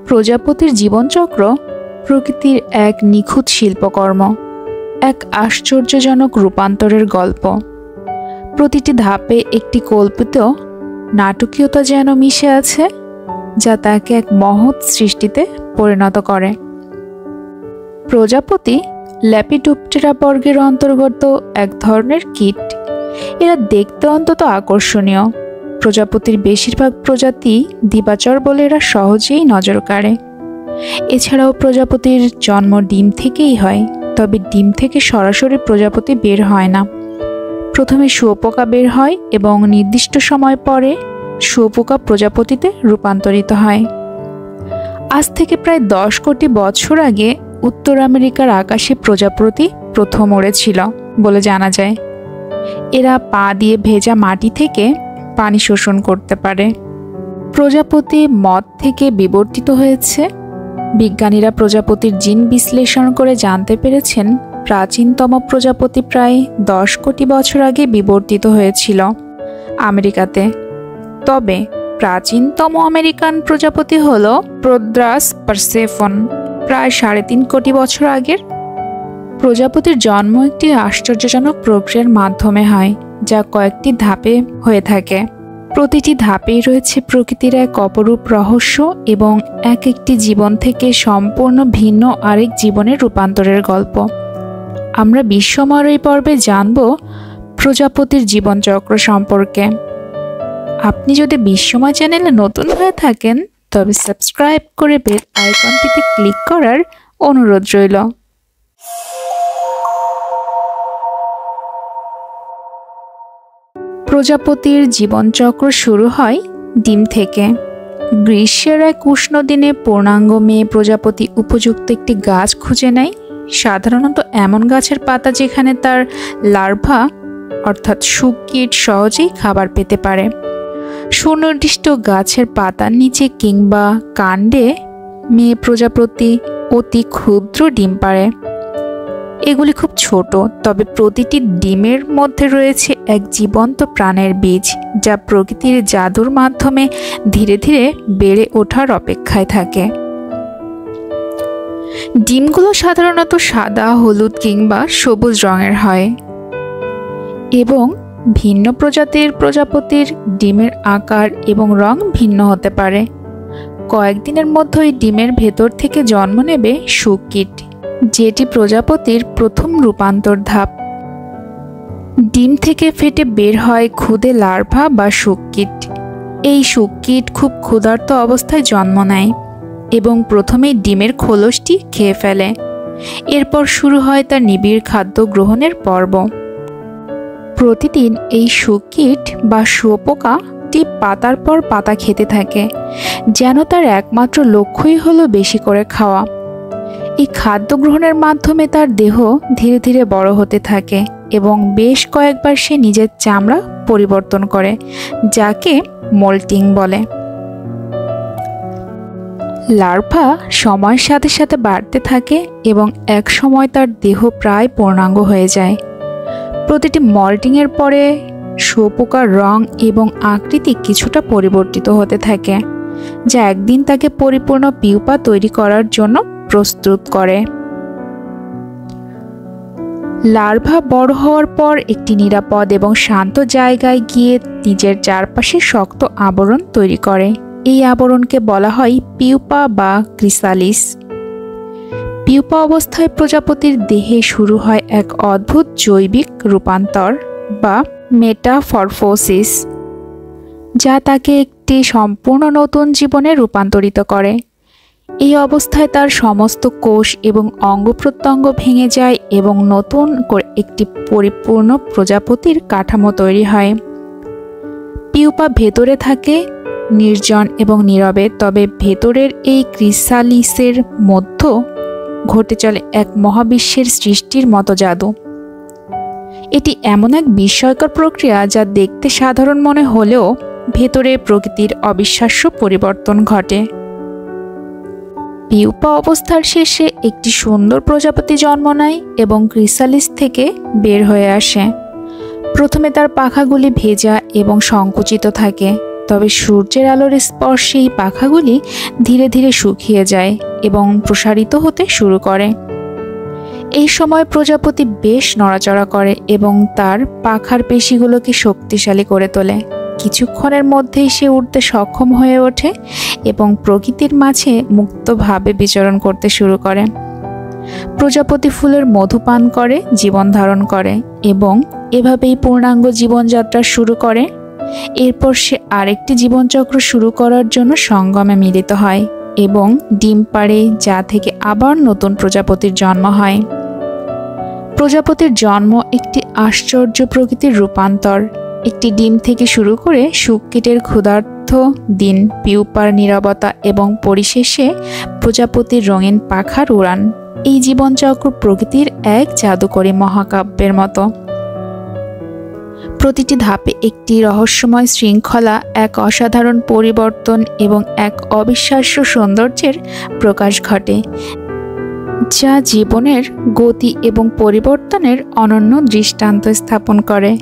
প্রজাপতির জীবনচক্র প্রকৃতির এক নিখুঁত শিল্পকর্ম, এক আশ্চর্যজনক রূপান্তরের গল্প। প্রতিটি ধাপে একটি কল্পিত নাটকীয়তা যেন মিশে আছে, যা তাকে এক মহৎ সৃষ্টিতে পরিণত করে। প্রজাপতি ল্যাপিডোপ্টেরা বর্গের অন্তর্গত এক ধরনের কীট। এরা দেখতে অন্তত আকর্ষণীয়। প্রজাপতির বেশিরভাগ প্রজাতি দিবাচর বলে এরা সহজেই নজর কাড়ে। এছাড়াও প্রজাপতির জন্ম ডিম থেকেই হয়, তবে ডিম থেকে সরাসরি প্রজাপতি বের হয় না। প্রথমে শুঁয়োপোকা বের হয় এবং নির্দিষ্ট সময় পরে শুঁয়োপোকা প্রজাপতিতে রূপান্তরিত হয়। আজ থেকে প্রায় 10 কোটি বছর আগে উত্তর আমেরিকার আকাশে প্রজাপতি প্রথম উড়েছিল বলে জানা যায়। এরা পা দিয়ে ভেজা মাটি থেকে পানি শোষণ করতে পারে। প্রজাপতি মদ থেকে বিবর্তিত হয়েছে। বিজ্ঞানীরা প্রজাপতির জিন বিশ্লেষণ করে জানতে পেরেছেন প্রাচীনতম প্রজাপতি প্রায় 10 কোটি বছর আগে বিবর্তিত হয়েছিল আমেরিকাতে। তবে প্রাচীনতম আমেরিকান প্রজাপতি হল প্রোদ্রাস পারসেফন, প্রায় 3.5 কোটি বছর আগের। প্রজাপতির জন্ম একটি আশ্চর্যজনক প্রক্রিয়ার মাধ্যমে হয়, যা কয়েকটি ধাপে হয়ে থাকে। প্রতিটি ধাপেই রয়েছে প্রকৃতির এক অপরূপ রহস্য এবং এক একটি জীবন থেকে সম্পূর্ণ ভিন্ন আরেক জীবনের রূপান্তরের গল্প। আমরা বিস্ময়ের এই পর্বে জানব প্রজাপতির জীবনচক্র সম্পর্কে। আপনি যদি বিস্ময় চ্যানেলে নতুন হয়ে থাকেন, তবে সাবস্ক্রাইব করে বেল আইকনটিতে ক্লিক করার অনুরোধ রইল। প্রজাপতির জীবনচক্র শুরু হয় ডিম থেকে। গ্রীষ্মের এক উষ্ণ দিনে পূর্ণাঙ্গ মেয়ে প্রজাপতি উপযুক্ত একটি গাছ খুঁজে নেয়, সাধারণত এমন গাছের পাতা যেখানে তার লার্ভা অর্থাৎ শুককীট সহজেই খাবার পেতে পারে। সুনির্দিষ্ট গাছের পাতার নিচে কিংবা কাণ্ডে মেয়ে প্রজাপতি অতি ক্ষুদ্র ডিম পাড়ে। এগুলি খুব ছোট, তবে প্রতিটি ডিমের মধ্যে রয়েছে এক জীবন্ত প্রাণের বীজ, যা প্রকৃতির জাদুর মাধ্যমে ধীরে ধীরে বেড়ে ওঠার অপেক্ষায় থাকে। ডিমগুলো সাধারণত সাদা, হলুদ কিংবা সবুজ রঙের হয় এবং ভিন্ন প্রজাতির প্রজাপতির ডিমের আকার এবং রং ভিন্ন হতে পারে। কয়েকদিনের মধ্যেই ডিমের ভেতর থেকে জন্ম নেবে শুককীট, যেটি প্রজাপতির প্রথম রূপান্তর ধাপ। ডিম থেকে ফেটে বের হয় ক্ষুদে লার্ভা বা শুককীট। এই শুককীট খুব ক্ষুধার্ত অবস্থায় জন্ম নেয় এবং প্রথমেই ডিমের খোলসটি খেয়ে ফেলে। এরপর শুরু হয় তার নিবিড় খাদ্য গ্রহণের পর্ব। প্রতিদিন এই শুককীট বা শুঁয়োপোকাটি পাতার পর পাতা খেতে থাকে, যেন তার একমাত্র লক্ষ্যই হলো বেশি করে খাওয়া। এই খাদ্য গ্রহণের মাধ্যমে তার দেহ ধীরে ধীরে বড় হতে থাকে এবং বেশ কয়েকবার সে নিজের চামড়া পরিবর্তন করে, যাকে মোল্টিং বলে। লার্ভা সময়ের সাথে সাথে বাড়তে থাকে এবং এক সময় তার দেহ প্রায় পূর্ণাঙ্গ হয়ে যায়। প্রতিটি মল্টিংয়ের পরে শুঁয়োপোকার রং এবং আকৃতি কিছুটা পরিবর্তিত হতে থাকে, যা একদিন তাকে পরিপূর্ণ পিউপা তৈরি করার জন্য প্রস্তুত করে। লার্ভা বড় হওয়ার পর একটি নিরাপদ এবং শান্ত জায়গায় গিয়ে নিজের চারপাশে শক্ত আবরণ তৈরি করে। এই আবরণকে বলা হয় পিউপা বা ক্রিসালিস। পিউপা অবস্থায় প্রজাপতির দেহে শুরু হয় এক অদ্ভুত জৈবিক রূপান্তর বা মেটাফরফোসিস, যা তাকে একটি সম্পূর্ণ নতুন জীবনে রূপান্তরিত করে। এই অবস্থায় তার সমস্ত কোষ এবং অঙ্গ প্রত্যঙ্গ ভেঙে যায় এবং নতুন করে একটি পরিপূর্ণ প্রজাপতির কাঠামো তৈরি হয়। পিউপা ভেতরে থাকে, নির্জন এবং নীরবে, তবে ভেতরের এই ক্রিসালিসের মধ্যে ঘটে চলে এক মহাবিশ্বের সৃষ্টির মতো জাদু। এটি এমন এক বিস্ময়কর প্রক্রিয়া যা দেখতে সাধারণ মনে হলেও ভেতরে প্রকৃতির অবিশ্বাস্য পরিবর্তন ঘটে। পিউপা অবস্থার শেষে একটি সুন্দর প্রজাপতি জন্ম নেয় এবং ক্রিসালিস থেকে বের হয়ে আসে। প্রথমে তার পাখাগুলি ভেজা এবং সংকুচিত থাকে, তবে সূর্যের আলোর স্পর্শে এই পাখাগুলি ধীরে ধীরে শুকিয়ে যায় এবং প্রসারিত হতে শুরু করে। এই সময় প্রজাপতি বেশ নড়াচড়া করে এবং তার পাখার পেশিগুলোকে শক্তিশালী করে তোলে। কিছুক্ষণের মধ্যেই সে উড়তে সক্ষম হয়ে ওঠে এবং প্রকৃতির মাঝে মুক্তভাবে বিচরণ করতে শুরু করে। প্রজাপতি ফুলের মধু পান করে জীবন ধারণ করে এবং এভাবেই পূর্ণাঙ্গ জীবনযাত্রা শুরু করে। এরপর সে আরেকটি জীবনচক্র শুরু করার জন্য সঙ্গমে মিলিত হয় এবং ডিম পাড়ে, যা থেকে আবার নতুন প্রজাপতির জন্ম হয়। প্রজাপতির জন্ম একটি আশ্চর্য প্রকৃতির রূপান্তর। একটি ডিম থেকে শুরু করে শুককীটের ক্ষুধার্ত দিন, পিউপার নীরবতা এবং পরিশেষে প্রজাপতির রঙিন পাখার উড়ান। এই জীবনচক্র প্রকৃতির এক জাদুকরী মহাকাব্যের মতো। প্রতিটি ধাপে একটি রহস্যময় শৃঙ্খলা, এক অসাধারণ পরিবর্তন এবং এক অবিশ্বাস্য সৌন্দর্যের প্রকাশ ঘটে, যা জীবনের গতি এবং পরিবর্তনের অনন্য দৃষ্টান্ত স্থাপন করে।